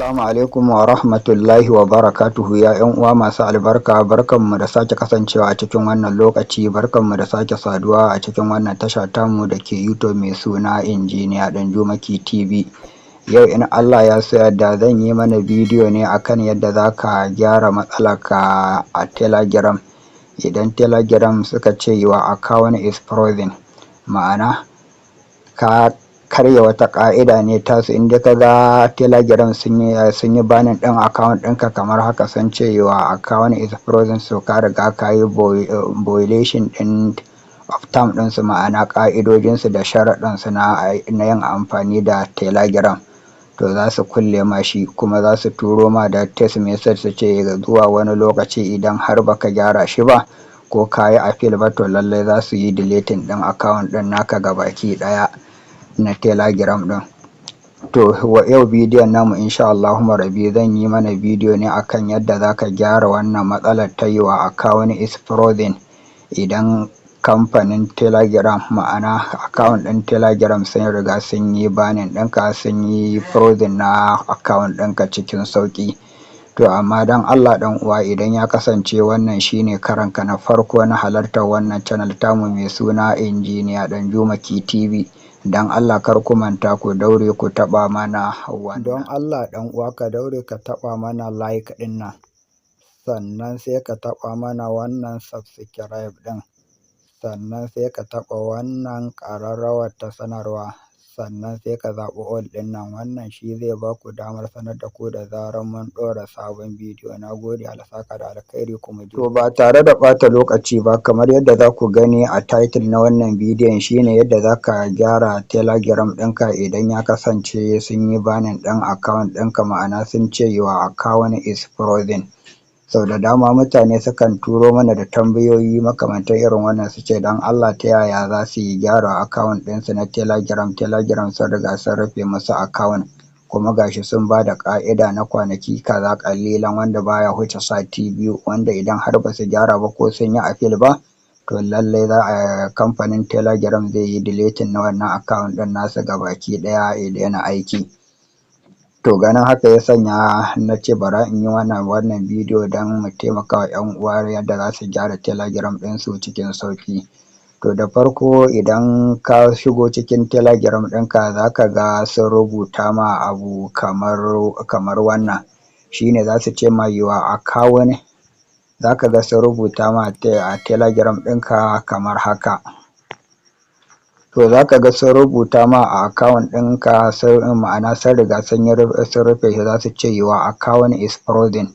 Assalamu alaikum wa rahmatullahi wa barakatuhu ya ‘yan uwa masu albarka, barkanmu da sake kasancewa a cikin wannan lokaci, barkanmu da sake saduwa a cikin wannan tasha tamu da ke YouTube mai suna Injiniya Danjumaki TV. Yau in Allah ya so yadda zan yi mana bidiyo ne akan yadda za ka gyara matsalarka a Telegram. Idan Telegram suka ce your account is frozen, ma'ana ka karya wata ƙa'ida ne tasu. Inda ka ga Telegram sun yi banin ɗin account ɗinka kamar haka, sun ce your account is frozen, so ka riga ka yi violation ɗin of term ɗinsu, ma'ana ƙa'idojinsu da sharaɗinsu na yin amfani da Telegram. To za su kulle ma shi, kuma za su turo ma da text message su ce zuwa wani lokaci idan har baka gyara shi ba ko ka yi appeal ba, to lallai za su yi deleting ɗin account ɗin naka gabaki ɗaya na Telegram ɗin. To yau bidiyon namu insha Allahu rabi zan yi mana bidiyo ne akan yadda za ka gyara wannan matsalar ta your account is frozen. Idan kamfanin Telegram, ma'ana account ɗin Telegram, sun riga sun yi banin ɗinka, sun yi frozen na account ɗinka cikin sauƙi. To amma don Allah ɗan uwa, idan ya kasance wannan shine karanka na farko na halartar wannan channel tamu mai suna Injiniya Danjumaki TV, don Allah kar ku manta ku daure ku taɓa mana wannan. Don Allah ɗan uwa ka daure ka taɓa mana like ɗin nan, sannan sai ka taɓa mana wannan subscribe ɗin, sannan sai ka taɓa wannan ƙararrawar ta sanarwa, sannan sai ka zaɓi all ɗin nan. Wannan shi zai ba ku damar sanar da ku da zarar mun ɗora sabon bidiyo. Na gode, Allah saka da alkhairi kuma ji. To ba tare da ɓata lokaci ba, kamar yadda za ku gani a title na wannan bidiyon shine yadda za ka gyara Telegram ɗinka idan ya kasance sun yi banin ɗin account ɗinka, ma'ana sun ce your account is frozen. Sau da dama mutane sukan turo mana da tambayoyi makamantar irin wannan, su ce don Allah ta yaya za su yi gyara account ɗinsu na Telegram sun riga sun rufe musu account, kuma gashi sun ba da ƙa'ida na kwanaki kaza ƙalilan wanda baya huce sati 2, wanda idan har ba su gyara ba ko sun yi appeal ba, to lallai kamfanin Telegram zai yi deleting na wannan account ɗin nasu gabaki ɗaya ya daina aiki. To ganin haka ya sanya na ce bara in yi wannan bidiyo don mu taimaka wa 'yan uwa yadda za su gyara Telegram ɗinsu cikin sauƙi. To da farko idan ka shigo cikin Telegram ɗinka, za ka ga sun rubuta ma abu kamar wannan, shine za su ce ma your account, za ka ga sun rubuta ma a Telegram ɗinka kamar haka. To za ka ga sun rubuta ma a account ɗinka, ma'ana sun riga sun rufe shi, za su ce your account is frozen.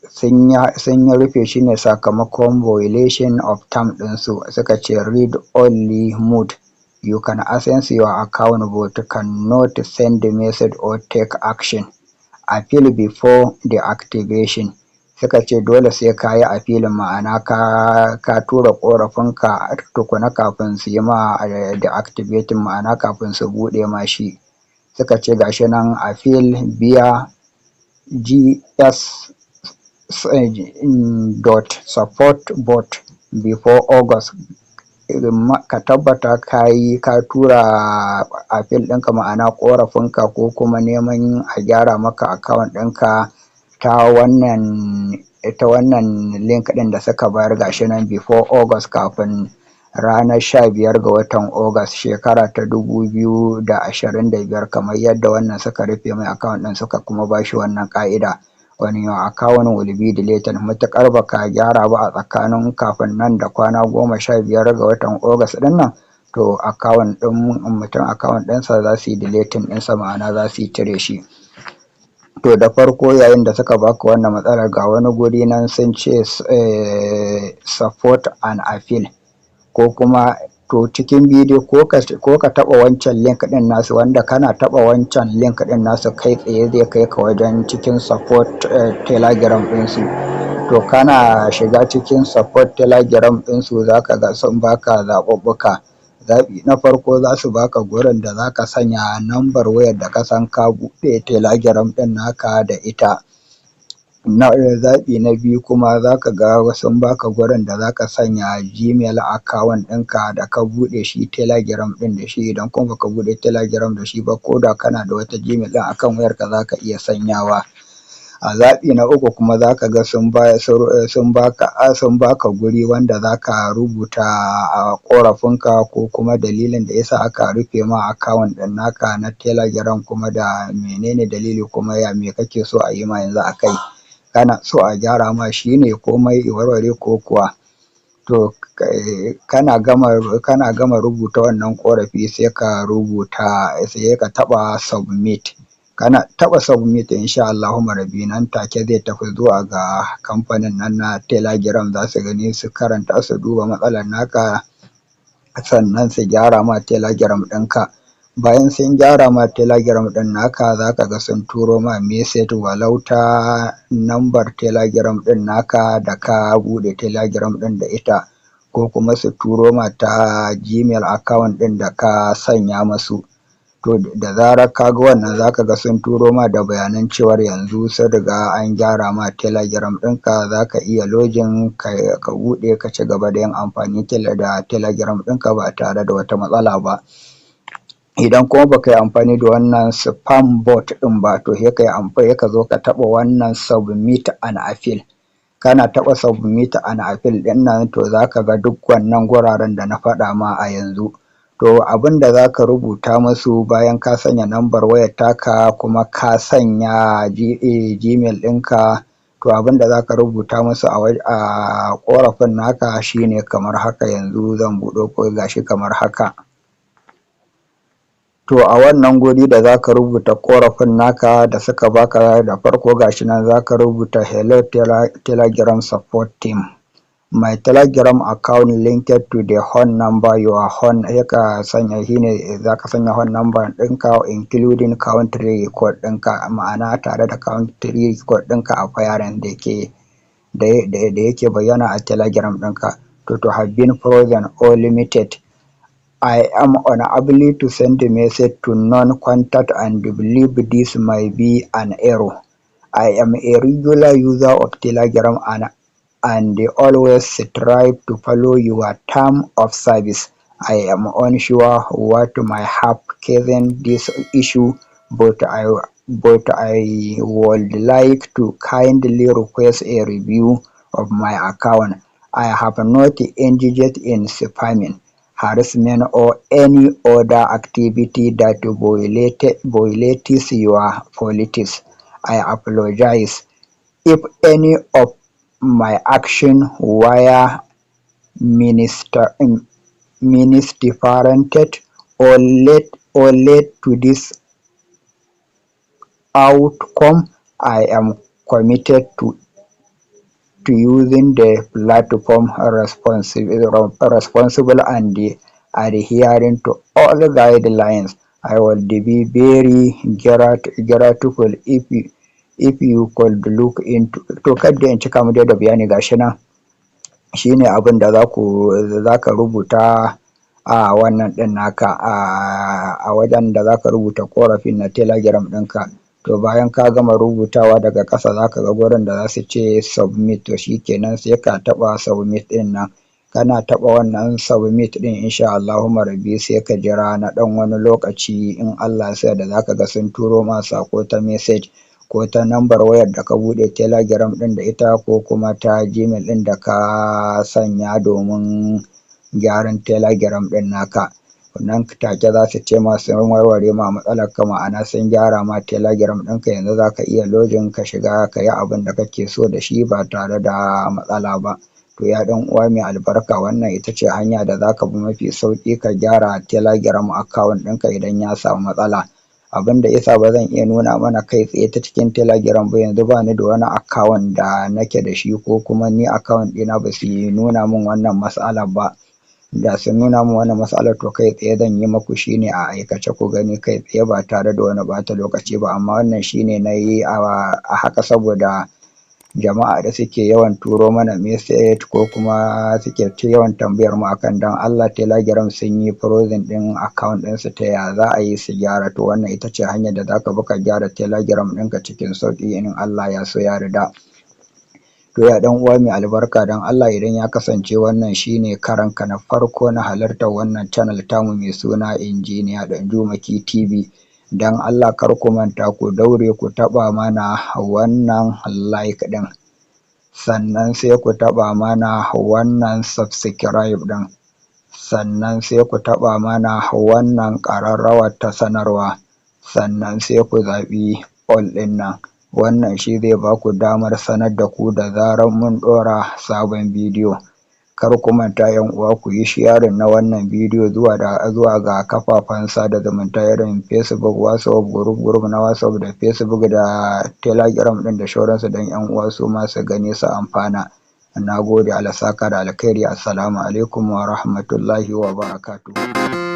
Sun yi rufe shi ne sakamakon violation of term ɗinsu. Suka ce read only mode, you can access your account but cannot send message or take action, appeal before deactivation. Suka ce dole sai ka yi appeal, ma'ana ka tura ƙorafinka tukuna kafin su yi ma deactivating, ma'ana kafin su buɗe ma shi. Suka ce gashi nan appeal via gs.support before August. Ka tabbata ka tura appeal ɗinka, ma'ana ƙorafinka ko kuma neman a gyara maka account ɗinka ta wannan link ɗin da suka bayar, gashi nan before August, kafin ranar 15 ga watan August shekara ta 2025, kamar yadda wannan suka rufe mai account ɗin, suka kuma ba shi wannan ƙa'ida, wani your account will be deleted. Matuƙar ba ka gyara ba a tsakanin kafin nan da kwana 15 ga watan August ɗin nan, to account ɗin mutum account ɗinsa za su yi deleting ɗinsa, ma'ana za su yi cire shi. To da farko yayin da suka baka wannan matsalar, ga wani guri nan sun ce support and appeal, ko kuma to cikin bidiyo ko ka taɓa wancan link ɗin nasu, wanda kana taɓa wancan link ɗin nasu kai tsaye zai kai ka wajen cikin support Telegram ɗinsu. To kana shiga cikin support Telegram ɗinsu, za ka ga sun baka zaɓuɓɓuka. Zaɓi na farko, za su baka gurin da za ka sanya nambar wayar da ka san ka buɗe Telegram ɗin naka da ita. zaɓi na biyu kuma za ka ga sun baka gurin da za ka sanya Gmail account ɗinka da ka buɗe shi Telegram ɗin da shi. Idan kuma baka buɗe Telegram da shi ba, ko da kana da wata Gmail ɗin akan wayarka za ka iya sanyawa. A zaɓi na uku kuma za ka ga sun baka guri wanda za ka rubuta ƙorafinka ko kuma dalilin da yasa aka rufe ma account ɗin naka na Telegram, kuma da menene dalili, kuma me kake so a yi ma yanzu a kai. Kana so a gyara ma shi ne komai warware ko kuwa? To kana gama rubuta wannan ƙorafi sai ka taɓa submit. Kana taɓa submit insha Allahu rabbi nan take zai tafi zuwa ga kamfanin nan na Telegram, za su gani, su karanta, su duba matsalar naka, sannan su gyara ma Telegram ɗinka. Bayan sun gyara ma Telegram ɗin naka, za ka ga sun turo ma message walau ta nambar Telegram ɗin naka da ka buɗe Telegram ɗin da ita, ko kuma su turo ma ta Gmail account ɗin da ka sanya masu. To da zarar ka ga wannan, za ka ga sun turo ma da bayanan cewar yanzu sun riga an gyara ma Telegram ɗinka, za ka iya login ka buɗe ka ci gaba da yin amfani da Telegram ɗinka ba tare da wata matsala ba. Idan kuma baka yi amfani da wannan spam bot ɗin ba, to sai ka zo ka taɓa wannan submit and appeal. Kana taɓa submit and appeal ɗin nan, to za ka ga duk wannan guraren da na faɗa ma a yanzu. To abin da za ka rubuta musu bayan ka sanya nambar wayar taka kuma ka sanya Gmail ɗinka, to abin da za ka rubuta musu a ƙorafin naka shine kamar haka. Yanzu zan buɗo ko gashi kamar haka. To a wannan guri da za ka rubuta ƙorafin naka da suka baka, da farko gashi nan za ka rubuta hello Telegram support team. My Telegram account linked to the phone number your phone. Ka sanya shine za ka sanya phone number ɗinka including country code ɗinka, ma'ana tare da country code ɗinka a parent da yake bayyana a Telegram ɗinka. To have been frozen or limited. I am unable to send a message to non-contact and believe this might be an error. I am a regular user of Telegram and always strive to follow your term of service. I am unsure what might have caused this issue, but I would like to kindly request a review of my account. I have not engaged in spamming, harassment, or any other activity that violates your policies. I apologize if any of my action were misrepresented or led to this outcome. I am committed to using the platform responsible and adhering to all guidelines. I would be very grateful if you could look into. To kada in cika mu da bayani, gashi nan shine abin da za ka rubuta a wannan ɗin naka a wajen da za ka rubuta ƙorafin na Telegram ɗinka. To bayan ka gama rubutawa, daga ƙasa za ka ga gurin da za su ce submit. To shikenan sai ka taɓa submit ɗin nan. Kana taɓa wannan submit ɗin insha Allahu rabbi sai ka jira na ɗan wani lokaci, in Allah ya da za ka ga sun turo ma sako ta message ko ta nambar wayar da ka buɗe Telegram ɗin da ita, ko kuma ta Gmail ɗin da ka sanya domin gyaran Telegram ɗin naka. Nan take za su ce ma sun warware ma matsalar ka, ma'ana sun gyara ma Telegram ɗinka. Yanzu za ka iya login ka shiga ka yi abin da kake so da shi ba tare da matsala ba. To ya ɗan uwa mai albarka, wannan ita ce hanya da za ka bi mafi sauƙi ka gyara Telegram account ɗinka idan ya samu matsala. Abin da yasa ba zan iya nuna mana kai tsaye ta cikin Telegram ba, yanzu ba ni da wani account da nake da shi, ko kuma ni account ɗina ba su nuna min wannan matsalar ba. Da sun nuna min wannan matsalar, to kai tsaye zan yi maku shine a aikace ku gani kai tsaye ba tare da wani ɓata lokaci ba. Amma wannan shine na yi a haka saboda jama'a da suke yawan turo mana message ko kuma suke yawan tambayar mu akan dan Allah Telegram sun yi frozen ɗin account ɗinsu, ta ya za a yi su gyara. To wannan ita ce hanyar da za ka bi ka gyara Telegram ɗinka cikin sauƙi in Allah ya so ya yarda. To ya ɗan uwa mai albarka, dan Allah idan ya kasance wannan shine karanka na farko na halartar wannan channel tamu mai suna Injiniya Danjuma Key TV, dan Allah kar ku manta ku daure ku taɓa mana wannan like ɗin, sannan sai ku taɓa mana wannan subscribe ɗin, sannan sai ku taɓa mana wannan ƙararrawar ta sanarwa, sannan sai ku zaɓi all ɗin nan. Wannan shi zai ba ku damar sanar da ku da zarar mun ɗora sabon bidiyo. Kar ku manta yan uwa ku yi sharing na wannan bidiyo zuwa ga kafafen sada zumunta irin Facebook, WhatsApp, group na WhatsApp da Facebook da Telegram ɗin da sauransu, don yan uwa su ma su gani su amfana. Na gode, Allah saka da alkhairi. Assalamu alaikum wa rahmatullahi wa barakatuh.